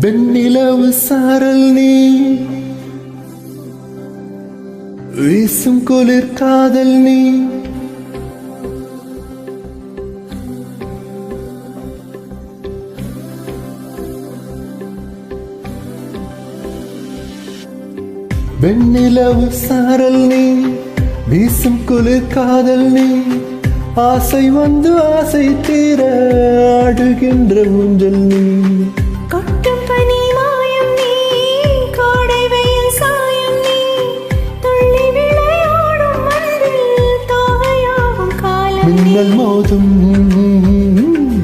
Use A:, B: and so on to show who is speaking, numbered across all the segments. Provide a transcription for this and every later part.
A: வெண்ணிலவு சாரல் நீ வீசும் குளிர் காதல் நீ வெண்ணிலவு சாரல் நீ வீசும் குளிர் காதல் நீ ஆசை வந்து ஆசை தீர ஆடுகின்ற ஊஞ்சல் நீ
B: கொட்டும் பனி மாயம் நீ கோடை வெயில் சாயம் நீ துள்ளி விளையாடும் மனதில் தோகையாகும் காலம்
A: மின்னல் மோதும்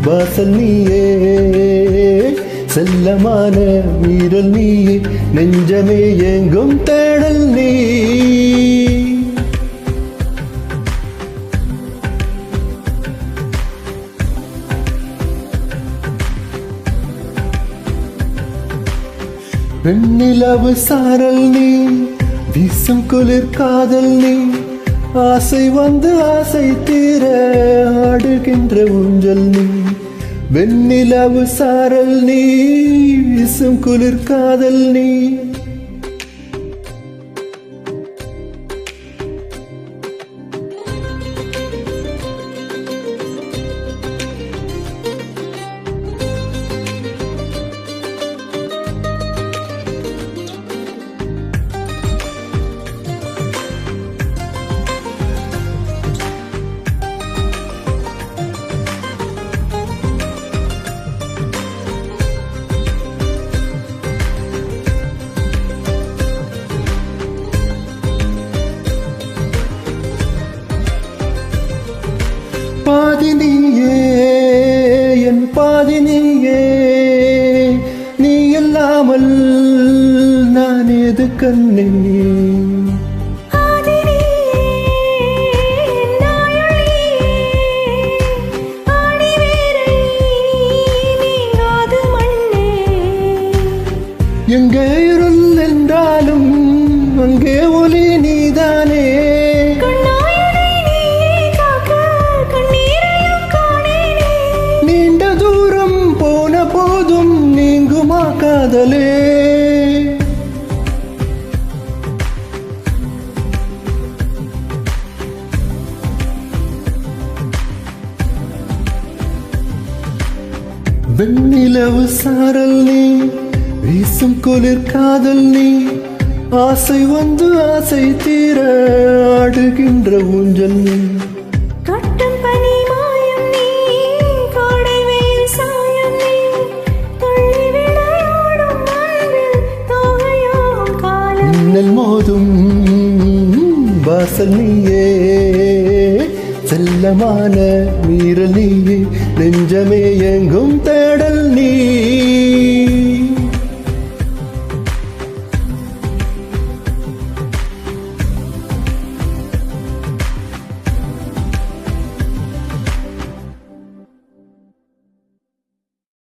A: வாசல் நீயே செல்லமான மீறல் நீயே நெஞ்சமே எங்கும் தேடல் நீ வெண்ணிலவு சாரல் நீ வீசும் குளிர் காதல் நீ ஆசை வந்து ஆசை தீர ஆடுகின்ற ஊஞ்சல் நீ வெண்ணிலவு சாரல் நீ வீசும் குளிர் காதல் நீ பாதி நீயே என் பாதி நீயே நீ இல்லாமல் நான் எது கண்ணே எங்கே இருள் என்றாலும் அங்கே ஒளி நீதானே நீண்ட தூரம் போன போதும் நீங்குமா காதலே வெண்ணிலவு சாரல் நீ வீசும் குளிர் காதல் நீ ஆசை வந்து ஆசை தீர ஆடுகின்ற ஊஞ்சல் நீ
B: கொட்டும் பனி மாயம் நீ கோடை வெயில் சாயம் நீ துள்ளி விளையாடும் மனதில் தோகையாகும் காலம்
A: மின்னல் மோதும் வாசல் நீயே செல்லமான மீறல் நீயே நெஞ்சமே எங்கும் தேடல் நீ